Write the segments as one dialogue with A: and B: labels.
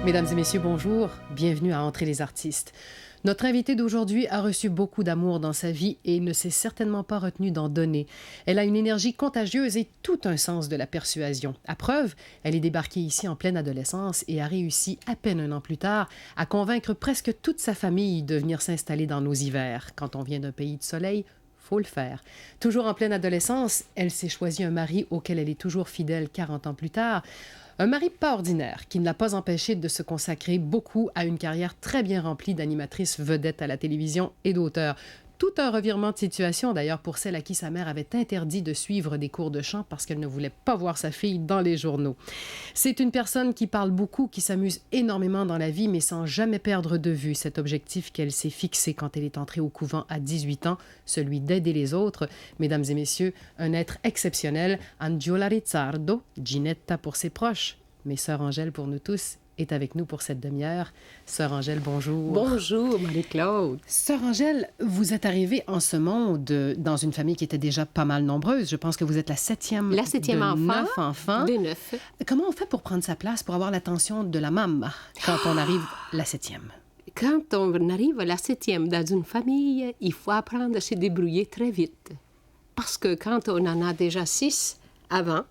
A: Mesdames et messieurs, bonjour. Bienvenue à Entrer les artistes. Notre invitée d'aujourd'hui a reçu beaucoup d'amour dans sa vie et ne s'est certainement pas retenue d'en donner. Elle a une énergie contagieuse et tout un sens de la persuasion. À preuve, elle est débarquée ici en pleine adolescence et a réussi, à peine un an plus tard, à convaincre presque toute sa famille de venir s'installer dans nos hivers. Quand on vient d'un pays de soleil, faut le faire. Toujours en pleine adolescence, elle s'est choisi un mari auquel elle est toujours fidèle 40 ans plus tard. Un mari pas ordinaire qui ne l'a pas empêché de se consacrer beaucoup à une carrière très bien remplie d'animatrice vedette à la télévision et d'auteur. Tout un revirement de situation d'ailleurs pour celle à qui sa mère avait interdit de suivre des cours de chant parce qu'elle ne voulait pas voir sa fille dans les journaux. C'est une personne qui parle beaucoup, qui s'amuse énormément dans la vie, mais sans jamais perdre de vue cet objectif qu'elle s'est fixé quand elle est entrée au couvent à 18 ans, celui d'aider les autres. Mesdames et messieurs, un être exceptionnel, Angiola Rizzardo, Ginetta pour ses proches, mais Sœur Angèle pour nous tous, est avec nous pour cette demi-heure. Sœur Angèle, bonjour.
B: Bonjour, Marie-Claude.
A: Sœur Angèle, vous êtes arrivée en ce monde dans une famille qui était déjà pas mal nombreuse. Je pense que vous êtes la septième
B: enfant.
A: 9 enfants.
B: De 9.
A: Comment on fait pour prendre sa place, pour avoir l'attention de la maman quand on arrive la septième?
B: Quand on arrive à la septième dans une famille, il faut apprendre à se débrouiller très vite. Parce que quand on en a déjà 6 avant,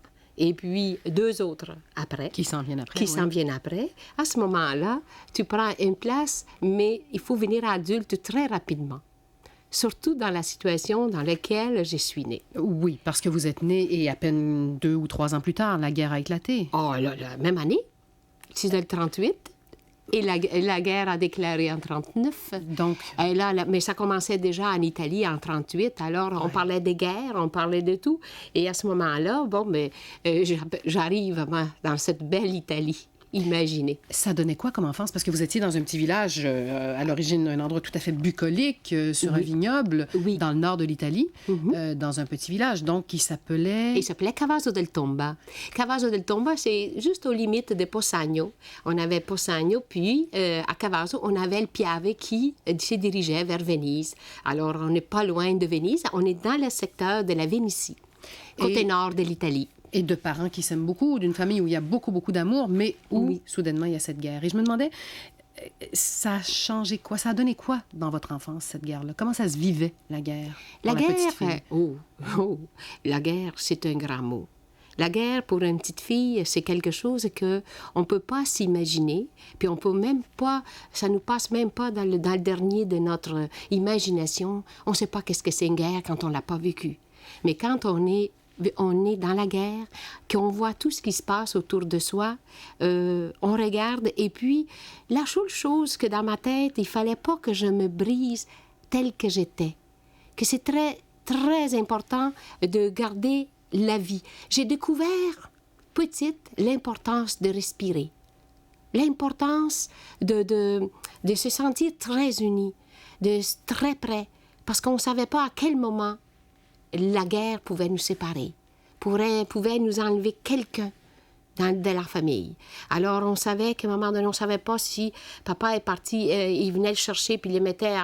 B: et puis 2 autres après.
A: Qui s'en viennent après.
B: Qui s'en viennent après. À ce moment-là, tu prends une place, mais il faut venir adulte très rapidement. Surtout dans la situation dans laquelle je suis née.
A: Oui, parce que vous êtes née et à peine 2 ou 3 ans plus tard, la guerre a éclaté.
B: Oh, la même année. C'est le 38. Et la guerre a déclaré en 1939.
A: Donc...
B: mais ça commençait déjà en Italie en 1938. Alors, on parlait des guerres, on parlait de tout. Et à ce moment-là, j'arrive dans cette belle Italie. Imaginez.
A: Ça donnait quoi comme enfance? Parce que vous étiez dans un petit village, à l'origine, un endroit tout à fait bucolique, sur un vignoble, dans le nord de l'Italie, dans un petit village, donc qui s'appelait...
B: Il s'appelait Cavaso del Tomba. Cavaso del Tomba, c'est juste aux limites de Possagno. On avait Possagno, puis à Cavaso, on avait le Piave qui se dirigeait vers Venise. Alors, on n'est pas loin de Venise, on est dans le secteur de la Vénétie, côté nord de l'Italie.
A: Et de parents qui s'aiment beaucoup, d'une famille où il y a beaucoup, beaucoup d'amour, mais où, soudainement, il y a cette guerre. Et je me demandais, ça a changé quoi? Ça a donné quoi dans votre enfance, cette guerre-là? Comment ça se vivait, la guerre?
B: La guerre, c'est un grand mot. La guerre, pour une petite fille, c'est quelque chose qu'on ne peut pas s'imaginer, puis on peut même pas, ça nous passe même pas dans le dernier de notre imagination. On ne sait pas qu'est-ce que c'est une guerre quand on ne l'a pas vécu. Mais quand on est dans la guerre, qu'on voit tout ce qui se passe autour de soi, on regarde, et puis la seule chose que dans ma tête, il fallait pas que je me brise telle que j'étais, que c'est très, très important de garder la vie. J'ai découvert, petite, l'importance de respirer, l'importance de se sentir très unis, très près, parce qu'on ne savait pas à quel moment la guerre pouvait nous séparer, pouvait nous enlever quelqu'un de la famille. Alors, on savait qu'à un moment donné, on ne savait pas si papa est parti, il venait le chercher puis il le mettait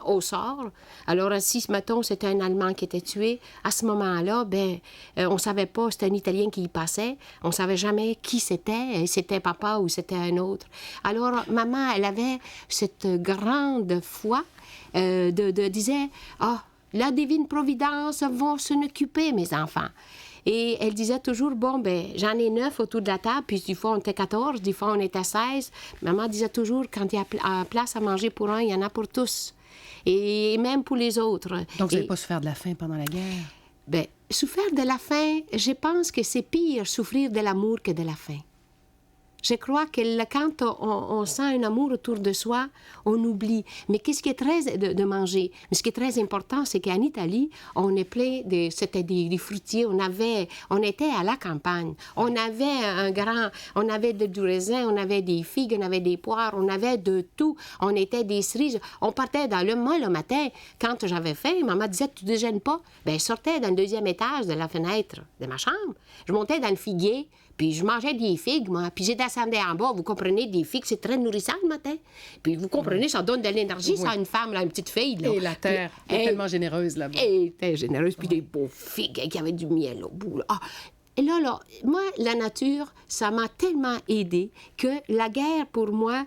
B: au sort. Alors, si, mettons, c'était un Allemand qui était tué, à ce moment-là, on ne savait pas, c'était un Italien qui y passait. On ne savait jamais qui c'était papa ou c'était un autre. Alors, maman, elle avait cette grande foi disait, la divine providence va s'en occuper, mes enfants. Et elle disait toujours, j'en ai 9 autour de la table, puis des fois on était 14, des fois on était 16. Maman disait toujours, quand il y a place à manger pour un, il y en a pour tous. Et même pour les autres.
A: Donc vous n'avez pas souffert de la faim pendant la guerre?
B: Souffrir de la faim, je pense que c'est pire souffrir de l'amour que de la faim. Je crois que quand on sent un amour autour de soi, on oublie. Mais qu'est-ce qui est très... de manger. Mais ce qui est très important, c'est qu'en Italie, on est plein de... C'était des fruitiers. On était à la campagne. On avait du raisin, on avait des figues, on avait des poires, on avait de tout. On était des cerises. On partait moi, le matin, quand j'avais faim, maman disait, tu déjeunes pas? Je sortais dans le 2e étage de la fenêtre de ma chambre. Je montais dans le figuier, puis je mangeais des figues, moi. Puis je descendais en bas. Vous comprenez, des figues, c'est très nourrissant le matin. Puis vous comprenez, ça donne de l'énergie, ça, à une femme, là, une petite fille. Là.
A: Et la terre est tellement généreuse là-bas.
B: Elle était généreuse. Puis des beaux figues qui avaient du miel au bout. Là. Et là, moi, la nature, ça m'a tellement aidée que la guerre, pour moi,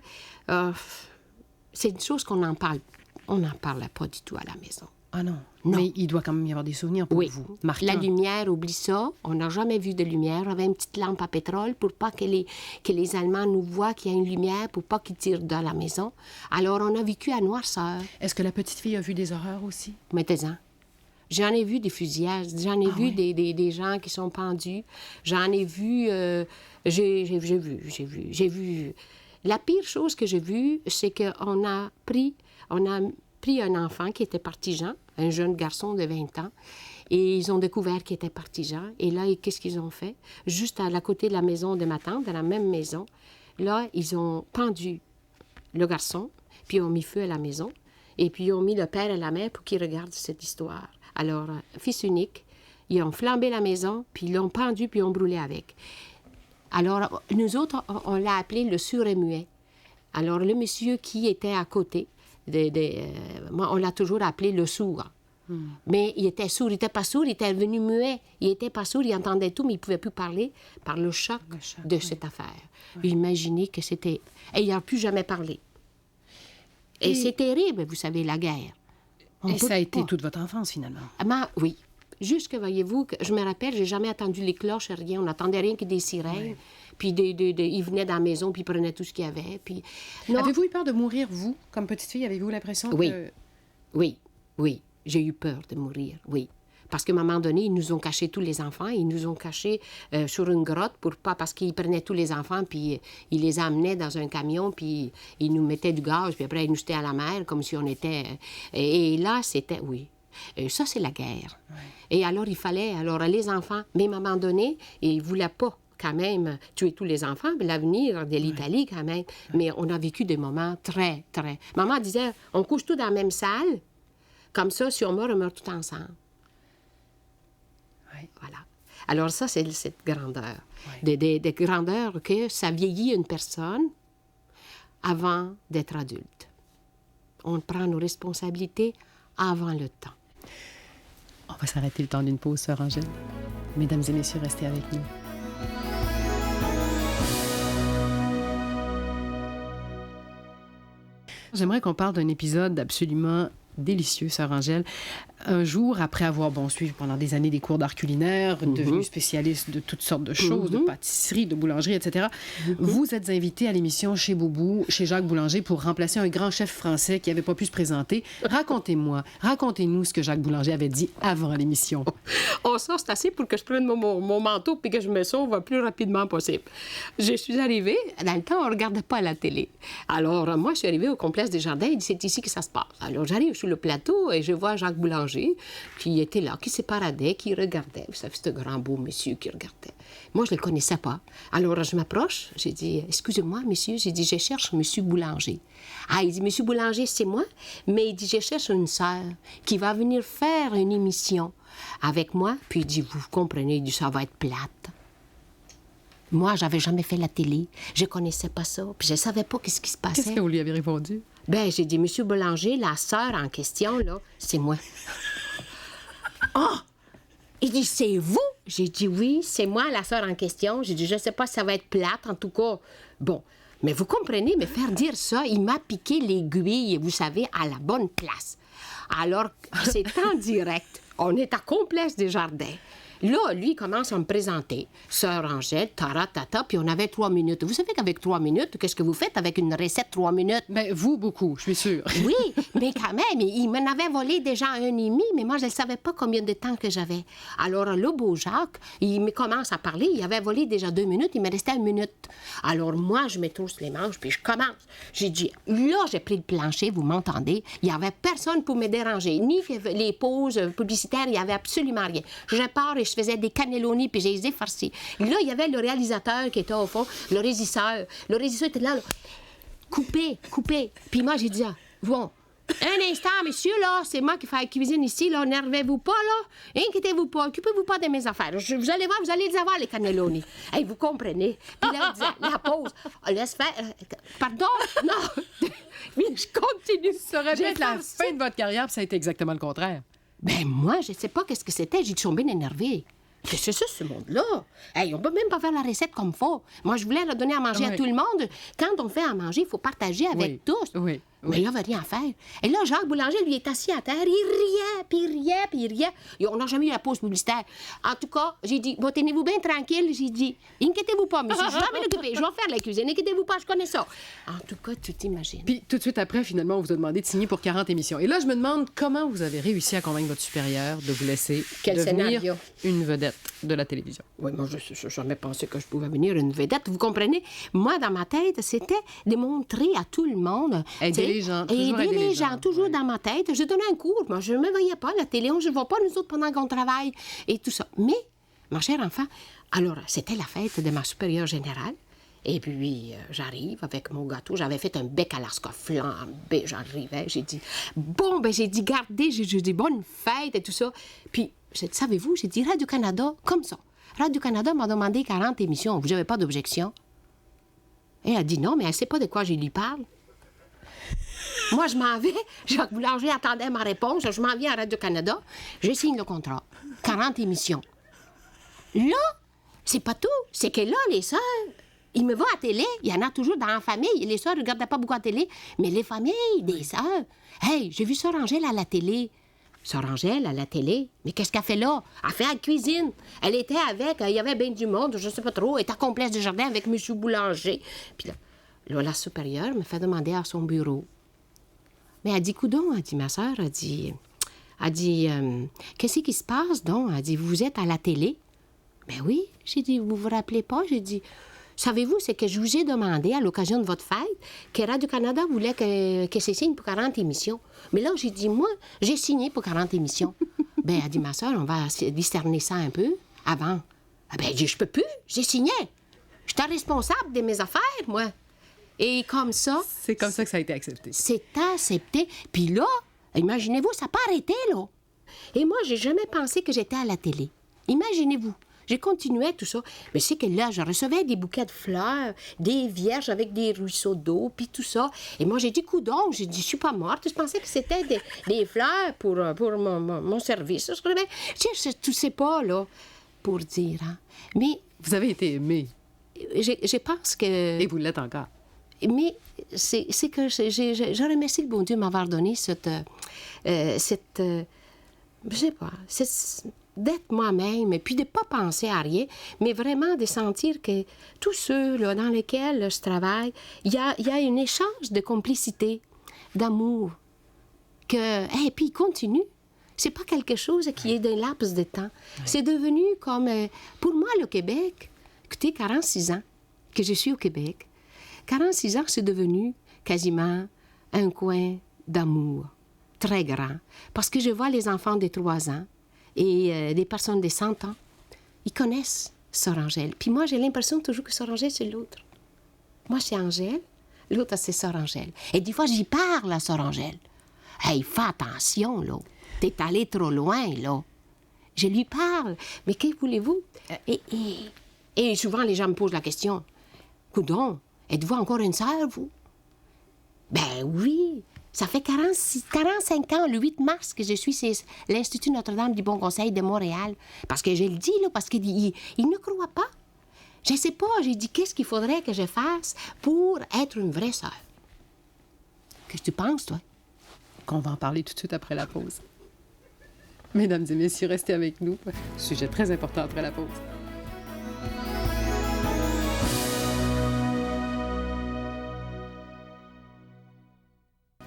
B: c'est une chose qu'on en parle. On n'en parlait pas du tout à la maison.
A: Ah non.
B: Non.
A: Mais il doit quand même y avoir des souvenirs pour vous. Marquants.
B: La lumière, oublie ça. On n'a jamais vu de lumière. On avait une petite lampe à pétrole pour pas que les Allemands nous voient qu'il y a une lumière, pour pas qu'ils tirent dans la maison. Alors, on a vécu à noirceur.
A: Est-ce que la petite fille a vu des horreurs aussi?
B: Mettez-en. J'en ai vu des fusillages. J'en ai vu des gens qui sont pendus. J'en ai vu... J'ai vu... La pire chose que j'ai vue, c'est qu'on a pris un enfant qui était partisan, un jeune garçon de 20 ans, et ils ont découvert qu'il était partisan. Et là, qu'est-ce qu'ils ont fait? Juste à côté de la maison de ma tante, dans la même maison, là, ils ont pendu le garçon, puis ils ont mis feu à la maison, et puis ils ont mis le père et la mère pour qu'ils regardent cette histoire. Alors, fils unique, ils ont flambé la maison, puis ils l'ont pendu, puis ils ont brûlé avec. Alors, nous autres, on l'a appelé le sourd et muet. Alors, le monsieur qui était à côté, moi, on l'a toujours appelé le sourd. Mais il était sourd, il n'était pas sourd, il était devenu muet. Il n'était pas sourd, il entendait tout, mais il ne pouvait plus parler par le choc de cette affaire. Imaginez que c'était... Et il n'a plus jamais parlé. Et c'est terrible, vous savez, la guerre.
A: Et ça a été toute votre enfance, finalement?
B: Oui. Jusque, voyez-vous, que je me rappelle, j'ai jamais entendu les cloches, rien. On n'entendait rien que des sirènes. Oui. Puis ils venaient dans la maison, puis ils prenaient tout ce qu'il y avait. Puis...
A: Avez-vous eu peur de mourir, vous, comme petite fille? Avez-vous l'impression que...
B: Oui. J'ai eu peur de mourir, oui. Parce qu'à un moment donné, ils nous ont caché tous les enfants. Ils nous ont cachés sur une grotte parce qu'ils prenaient tous les enfants, puis ils les amenaient dans un camion, puis ils nous mettaient du gaz, puis après, ils nous jetaient à la mer comme si on était... Et là, c'était... Oui. Ça, c'est la guerre. Ouais. Et alors, il fallait... Alors, les enfants... Mais à un moment donné, ils ne voulaient pas quand même tuer tous les enfants, mais l'avenir de l'Italie, quand même. Mais on a vécu des moments très, très... Maman disait, on couche tous dans la même salle. Comme ça, si on meurt tous ensemble.
A: Oui.
B: Voilà. Alors ça, c'est cette grandeur. Oui. Des grandeurs que ça vieillit une personne avant d'être adulte. On prend nos responsabilités avant le temps.
A: On va s'arrêter le temps d'une pause, sœur Angèle. Mesdames et messieurs, restez avec nous. J'aimerais qu'on parle d'un épisode absolument délicieux, sœur Angèle. Un jour, après avoir suivi pendant des années des cours d'art culinaire, devenue spécialiste de toutes sortes de choses, de pâtisserie, de boulangerie, etc., vous êtes invitée à l'émission Chez Boubou, chez Jacques Boulanger, pour remplacer un grand chef français qui n'avait pas pu se présenter. Racontez-nous ce que Jacques Boulanger avait dit avant l'émission.
B: Oh, ça, c'est assez pour que je prenne mon manteau puis que je me sauve le plus rapidement possible. Je suis arrivée, dans le temps, on ne regardait pas la télé. Alors, moi, je suis arrivée au complexe des Jardins, et c'est ici que ça se passe. Alors, j'arrive sur le plateau et je vois Jacques Boulanger qui était là, qui se paradait, qui regardait. Vous savez, ce grand beau monsieur qui regardait. Moi, je ne le connaissais pas. Alors, je m'approche, j'ai dit, excusez-moi, monsieur, j'ai dit, je cherche monsieur Boulanger. Ah, il dit, monsieur Boulanger, c'est moi, mais il dit, je cherche une sœur qui va venir faire une émission avec moi. Puis il dit, vous comprenez, il dit, ça va être plate. Moi, j'avais jamais fait la télé, je connaissais pas ça, puis je savais pas qu'est-ce qui se passait.
A: Qu'est-ce que vous lui avez répondu?
B: Ben, j'ai dit, monsieur Boulanger, la sœur en question, là, c'est moi. Oh! Il dit, c'est vous? J'ai dit, oui, c'est moi, la sœur en question. J'ai dit, je sais pas si ça va être plate, en tout cas. Bon, mais vous comprenez, me faire dire ça, il m'a piqué l'aiguille, vous savez, à la bonne place. Alors, c'est en direct. On est à Complexe des Jardins. Là, lui, il commence à me présenter. Sœur Angèle, taratata, puis on avait 3 minutes. Vous savez qu'avec 3 minutes, qu'est-ce que vous faites avec une recette 3 minutes?
A: Bien, vous, beaucoup, je suis sûre.
B: Oui, mais quand même, il m'en avait volé déjà 1,5, mais moi, je ne savais pas combien de temps que j'avais. Alors, le beau Jacques, il me commence à parler. Il avait volé déjà 2 minutes, il me restait 1 minute. Alors, moi, je me trousse les manches, puis je commence. J'ai dit, là, j'ai pris le plancher, vous m'entendez? Il n'y avait personne pour me déranger, ni les pauses publicitaires, il n'y avait absolument rien. Je pars et je faisais des cannelloni, puis je les ai farcis. Là, il y avait le réalisateur qui était au fond, le régisseur. Le régisseur était là, coupé. Puis moi, j'ai dit, bon, un instant, monsieur, là, c'est moi qui fais la cuisine ici, là, nervez-vous pas, là. Inquiétez-vous pas, occupez-vous pas de mes affaires. Vous allez voir, vous allez les avoir, les cannelloni. Hey, vous comprenez? Puis là, il disait, la pause, laisse faire. Pardon? Non. Mais je continue.
A: Ça aurait pu être la fin de votre carrière, puis ça a été exactement le contraire.
B: Ben moi, je sais pas qu'est-ce que c'était. J'ai tombé énervée. Qu'est-ce que c'est ce monde-là? Hey, on peut même pas faire la recette comme faut. Moi, je voulais leur donner à manger à tout le monde. Quand on fait à manger, il faut partager avec tous.
A: Oui.
B: Mais là, il n'y avait rien à faire. Et là, Jacques Boulanger, lui, est assis à terre. Il riait, puis il riait, puis il riait. Et on n'a jamais eu la pause publicitaire. En tout cas, j'ai dit, bon, tenez-vous bien tranquille. J'ai dit, inquiétez-vous pas, monsieur, je vais m'en occuper. Je vais faire la cuisine. Inquiétez-vous pas, je connais ça. En tout cas, tu t'imagines.
A: Puis tout de suite après, finalement, on vous a demandé de signer pour 40 émissions. Et là, je me demande comment vous avez réussi à convaincre votre supérieur de vous laisser devenir une vedette de la télévision.
B: Oui, moi, je n'ai jamais pensé que je pouvais devenir une vedette. Vous comprenez? Moi, dans ma tête, c'était de montrer à tout le monde.
A: Aider les gens, toujours
B: aider les gens, toujours dans ma tête. Je donnais un cours. Moi, je ne me voyais pas à la télé. On ne voit pas nous autres pendant qu'on travaille et tout ça. Mais, ma chère enfant, alors, c'était la fête de ma supérieure générale. Et puis, j'arrive avec mon gâteau. J'avais fait un bec à l'asca flambé. J'arrivais, j'ai dit, bon, ben j'ai dit, gardez, j'ai dit, bonne fête et tout ça. Puis, savez-vous, j'ai dit, Radio-Canada, comme ça. Radio-Canada m'a demandé 40 émissions. Vous n'avez pas d'objection? Et elle a dit non, mais elle ne sait pas de quoi je lui parle. Moi, je m'en vais. Jacques Boulanger attendait ma réponse. Je m'en viens à Radio-Canada. Je signe le contrat. 40 émissions. Là, c'est pas tout. C'est que là, les sœurs, ils me voient à télé. Il y en a toujours dans la famille. Les sœurs ne regardaient pas beaucoup à télé. Mais les familles des sœurs. Hey, j'ai vu Sœur Angèle à la télé. Sœur Angèle, à la télé. Mais qu'est-ce qu'elle fait là? Elle fait la cuisine. Elle était avec, il y avait bien du monde, je sais pas trop. Elle était à Complice des Jardins avec M. Boulanger. Puis là, la supérieure me fait demander à son bureau. Mais elle dit, coudonc, elle dit, ma sœur, elle dit, qu'est-ce qui se passe donc? Elle dit, vous êtes à la télé? Ben oui. J'ai dit, vous vous rappelez pas? J'ai dit, savez-vous, c'est que je vous ai demandé, à l'occasion de votre fête, que Radio-Canada voulait que je signe pour 40 émissions. Mais là, j'ai dit, moi, j'ai signé pour 40 émissions. Ben, elle dit, ma soeur, on va discerner ça un peu avant. Ah ben, je peux plus, j'ai signé. J'étais responsable de mes affaires, moi. Et comme ça...
A: C'est comme ça que ça a été accepté.
B: C'est accepté. Puis là, imaginez-vous, ça n'a pas arrêté, là. Et moi, j'ai jamais pensé que j'étais à la télé. Imaginez-vous. J'ai continué tout ça. Mais c'est que là, je recevais des bouquets de fleurs, des vierges avec des ruisseaux d'eau, puis tout ça. Et moi, j'ai dit, coudonc, j'ai dit, je suis pas morte. Je pensais que c'était des fleurs pour mon service. Je sais pas, là, pour dire. Hein. Mais...
A: Vous avez été aimée.
B: Je pense que...
A: Et vous l'êtes encore.
B: Mais c'est que je remercie le bon Dieu de m'avoir donné cette je sais pas, d'être moi-même, et puis de ne pas penser à rien, mais vraiment de sentir que tous ceux là, dans lesquels je travaille, il y a un échange de complicité, d'amour, et puis il continue. C'est pas quelque chose qui est d'un laps de temps. Oui. C'est devenu comme, pour moi, le Québec, écoutez, 46 ans que je suis au Québec, 46 ans, c'est devenu quasiment un coin d'amour très grand. Parce que je vois les enfants de 3 ans et des personnes de 100 ans, ils connaissent Sœur Angèle. Puis moi, j'ai l'impression toujours que Sœur Angèle, c'est l'autre. Moi, c'est Angèle, l'autre, c'est Sœur Angèle. Et des fois, j'y parle à Sœur Angèle. Hey, fais attention, là. T'es allé trop loin, là. Je lui parle. Mais que voulez-vous? Et souvent, les gens me posent la question. Coudonc, êtes-vous encore une sœur, vous? Ben oui. Ça fait 45 ans, le 8 mars, que je suis l'Institut Notre-Dame du Bon Conseil de Montréal. Parce que je le dis, là, parce qu'il ne croit pas. Je sais pas, j'ai dit, qu'est-ce qu'il faudrait que je fasse pour être une vraie sœur? Qu'est-ce que tu penses, toi?
A: Qu'on va en parler tout de suite après la pause. Mesdames et messieurs, restez avec nous. Sujet très important après la pause.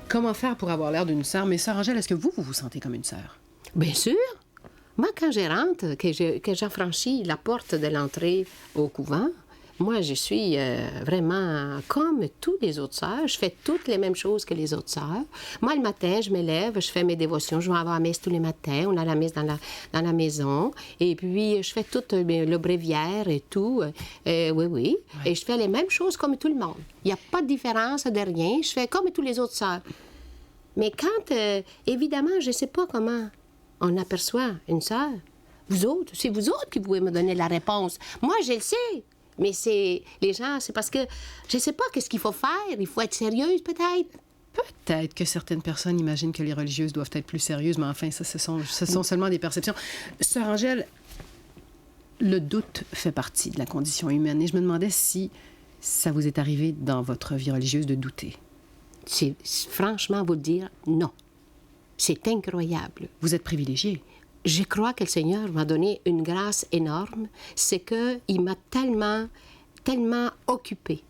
A: Comment faire pour avoir l'air d'une sœur? Mais Sœur Angèle, est-ce que vous vous sentez comme une sœur?
B: Bien sûr. Moi, quand je rentre, que j'affranchis la porte de l'entrée au couvent, moi, je suis vraiment comme toutes les autres sœurs. Je fais toutes les mêmes choses que les autres sœurs. Moi, le matin, je me lève, je fais mes dévotions. Je vais avoir la messe tous les matins. On a la messe dans la maison. Et puis, je fais tout le bréviaire et tout. Oui. Ouais. Et je fais les mêmes choses comme tout le monde. Il n'y a pas de différence de rien. Je fais comme tous les autres sœurs. Mais quand, évidemment, je ne sais pas comment on aperçoit une sœur. Vous autres, c'est vous autres qui pouvez me donner la réponse. Moi, je le sais. Mais c'est les gens, c'est parce que je ne sais pas qu'est-ce qu'il faut faire. Il faut être sérieuse, peut-être.
A: Peut-être que certaines personnes imaginent que les religieuses doivent être plus sérieuses, mais enfin, ça, ce sont seulement des perceptions. Sœur Angèle, Le doute fait partie de la condition humaine et je me demandais si ça vous est arrivé dans votre vie religieuse de douter.
B: C'est franchement vous dire non. C'est incroyable.
A: Vous êtes privilégié.
B: Je crois que le Seigneur m'a donné une grâce énorme. C'est qu'il m'a tellement occupée.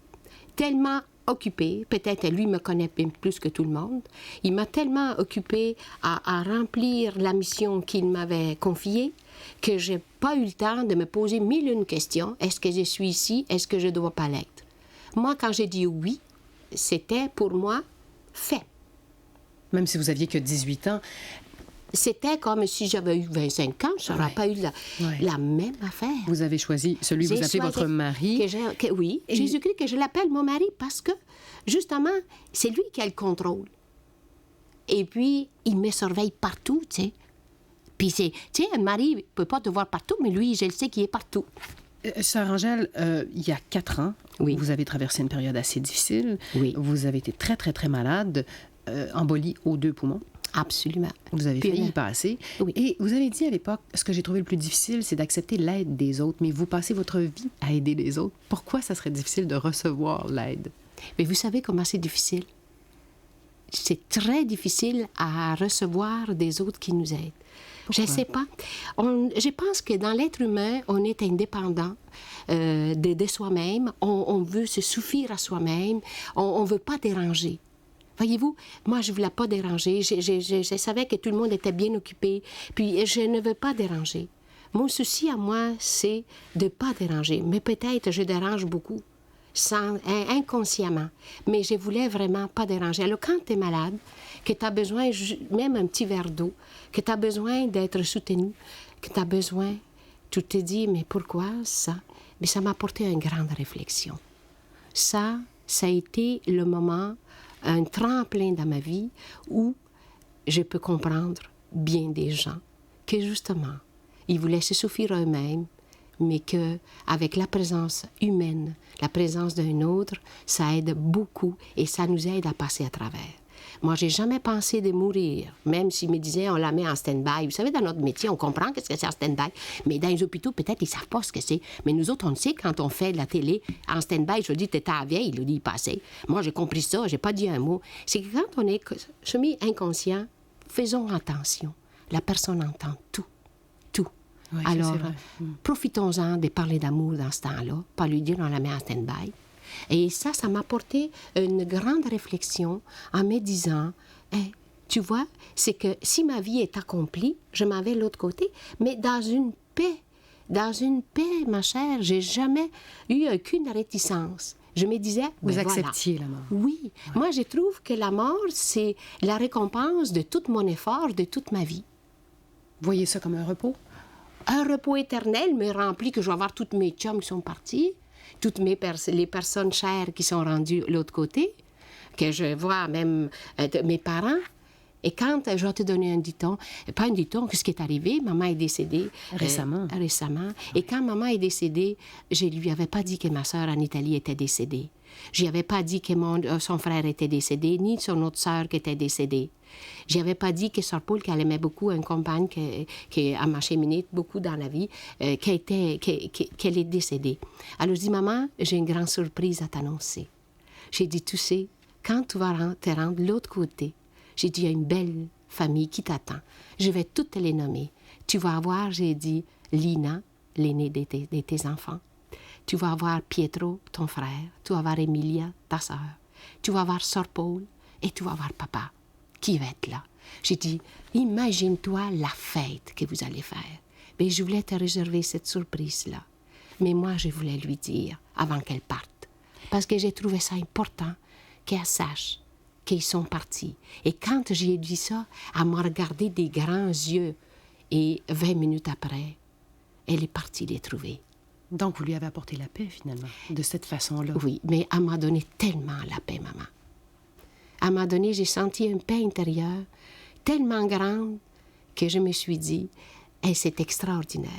B: Tellement occupée. Peut-être lui me connaît bien plus que tout le monde. Il m'a tellement occupée à remplir la mission qu'il m'avait confiée que je n'ai pas eu le temps de me poser mille et une questions. Est-ce que je suis ici? Est-ce que je ne dois pas l'être? Moi, quand j'ai dit oui, c'était pour moi fait.
A: Même si vous aviez que 18 ans.
B: C'était comme si j'avais eu 25 ans, je n'aurais pas eu la même affaire.
A: Vous avez choisi celui que vous appelez votre mari.
B: Oui, Jésus-Christ, que je l'appelle mon mari parce que, justement, c'est lui qui a le contrôle. Et puis, il me surveille partout, tu sais. Puis, tu sais, un mari ne peut pas te voir partout, mais lui, je le sais qu'il est partout.
A: Sœur Angèle, il y a 4 ans, vous avez traversé une période assez difficile.
B: Oui.
A: Vous avez été très, très, très malade, embolie aux 2 poumons.
B: Absolument.
A: Vous avez failli y passer.
B: Oui.
A: Et vous avez dit à l'époque, ce que j'ai trouvé le plus difficile, c'est d'accepter l'aide des autres. Mais vous passez votre vie à aider les autres. Pourquoi ça serait difficile de recevoir l'aide?
B: Mais vous savez comment c'est difficile? C'est très difficile à recevoir des autres qui nous aident.
A: Pourquoi?
B: Je ne sais pas. Je pense que dans l'être humain, on est indépendant de soi-même. On veut se suffire à soi-même. On ne veut pas déranger. Voyez-vous, moi, je ne voulais pas déranger. Je savais que tout le monde était bien occupé. Puis, je ne veux pas déranger. Mon souci à moi, c'est de ne pas déranger. Mais peut-être je dérange beaucoup, inconsciemment. Mais je voulais vraiment pas déranger. Alors, quand tu es malade, que tu as besoin, même un petit verre d'eau, que tu as besoin d'être soutenu, que tu as besoin, tu te dis, mais pourquoi ça? Mais ça m'a apporté une grande réflexion. Ça a été le moment, un tremplin dans ma vie où je peux comprendre bien des gens que, justement, ils voulaient se suffire à eux-mêmes, mais qu'avec la présence humaine, la présence d'un autre, ça aide beaucoup et ça nous aide à passer à travers. Moi, j'ai jamais pensé de mourir, même s'ils me disaient on la met en stand-by. Vous savez, dans notre métier, on comprend qu'est-ce que c'est en stand-by, mais dans les hôpitaux, peut-être, ils savent pas ce que c'est. Mais nous autres, on le sait quand on fait de la télé en stand-by. Je dis, t'étais à la vieille, il dit, il passait. Moi, j'ai compris ça, j'ai pas dit un mot. C'est que quand on est semi-inconscient, faisons attention. La personne entend tout.
A: Oui,
B: alors,
A: c'est vrai.
B: profitons-en de parler d'amour dans ce temps-là, pas lui dire on la met en stand-by. Et ça m'a apporté une grande réflexion en me disant, tu vois, c'est que si ma vie est accomplie, je m'en vais de l'autre côté, mais dans une paix. Dans une paix, ma chère, j'ai jamais eu aucune réticence. Je me disais,
A: vous acceptiez la mort.
B: Oui.
A: Ouais.
B: Moi, je trouve que la mort, c'est la récompense de tout mon effort, de toute ma vie.
A: Voyez ça comme un repos?
B: Un repos éternel me remplit que je vais avoir toutes mes chums qui sont partis, toutes les personnes chères qui sont rendues de l'autre côté, que je vois même mes parents. Et quand je vais te donner un diton, pas un diton, qu'est-ce qui est arrivé? Maman est décédée.
A: Récemment.
B: Récemment. Et quand maman est décédée, je ne lui avais pas dit que ma sœur en Italie était décédée. Je lui avais pas dit que son frère était décédé, ni son autre sœur qui était décédée. Je n'avais pas dit que Sœur Paul, qu'elle aimait beaucoup une compagne qui a m'acheminé beaucoup dans la vie, qu'elle est décédée. Alors je dis, maman, j'ai une grande surprise à t'annoncer. J'ai dit, tu sais, quand tu vas te rendre de l'autre côté, j'ai dit, il y a une belle famille qui t'attend. Je vais toutes te les nommer. Tu vas avoir, j'ai dit, Lina, l'aînée de tes enfants. Tu vas avoir Pietro, ton frère. Tu vas avoir Emilia, ta sœur. Tu vas avoir Sœur Paul et tu vas avoir papa qui va être là. J'ai dit, imagine-toi la fête que vous allez faire. Mais je voulais te réserver cette surprise-là. Mais moi, je voulais lui dire avant qu'elle parte. Parce que j'ai trouvé ça important qu'elle sache qu'ils sont partis. Et quand j'ai dit ça, elle m'a regardé des grands yeux. Et 20 minutes après, elle est partie les trouver.
A: Donc, vous lui avez apporté la paix, finalement, de cette façon-là.
B: Oui, mais elle m'a donné tellement la paix, maman. À un moment donné, j'ai senti une paix intérieure tellement grande que je me suis dit, c'est extraordinaire.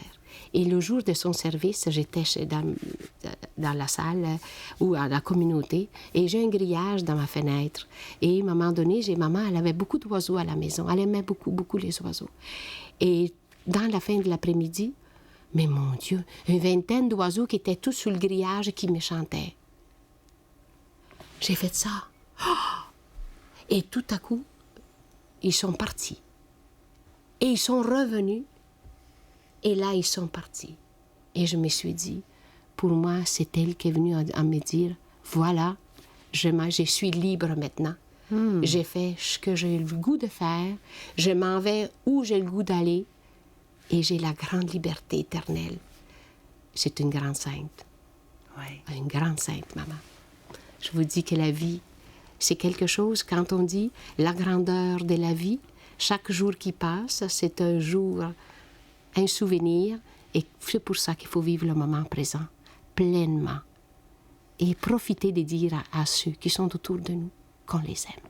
B: Et le jour de son service, j'étais dans la salle ou à la communauté et j'ai un grillage dans ma fenêtre. Et à un moment donné, maman, elle avait beaucoup d'oiseaux à la maison. Elle aimait beaucoup, beaucoup les oiseaux. Et dans la fin de l'après-midi, Mais mon Dieu, une vingtaine d'oiseaux qui étaient tous sous le grillage et qui me chantaient. J'ai fait ça. Et tout à coup, ils sont partis. Et ils sont revenus. Et là, ils sont partis. Et je me suis dit, pour moi, c'est elle qui est venue à me dire, voilà, je suis libre maintenant. J'ai fait ce que j'ai le goût de faire. Je m'en vais où j'ai le goût d'aller. Et j'ai la grande liberté éternelle. C'est une grande sainte.
A: Ouais.
B: Une grande sainte, maman. Je vous dis que la vie, c'est quelque chose, quand on dit la grandeur de la vie, chaque jour qui passe, c'est un jour, un souvenir, et c'est pour ça qu'il faut vivre le moment présent, pleinement, et profiter de dire à ceux qui sont autour de nous qu'on les aime.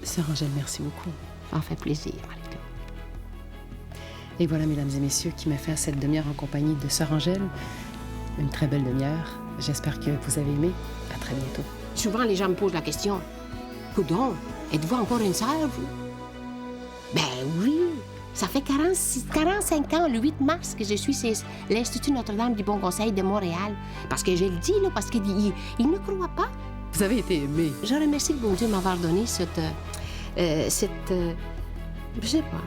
A: Sœur Angèle, merci beaucoup.
B: Ça en fait plaisir, Marie-Claude.
A: Et voilà, mesdames et messieurs, qui m'a fait cette demi-heure en compagnie de Sœur Angèle. Une très belle demi-heure. J'espère que vous avez aimé. À très bientôt.
B: Souvent, les gens me posent la question, « Coudon, êtes-vous encore une sœur, vous? » Ben oui, ça fait 45 ans, le 8 mars, que je suis l'Institut Notre-Dame du Bon Conseil de Montréal. Parce que je le dis, là, parce qu'il ne croit pas.
A: Vous avez été aimé.
B: Je remercie le bon Dieu de m'avoir donné je sais pas,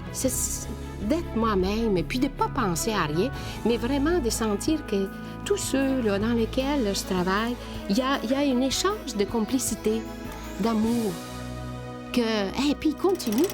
B: d'être moi-même et puis de ne pas penser à rien, mais vraiment de sentir que tous ceux là, dans lesquels je travaille, il y a un échange de complicité, d'amour, et puis continue.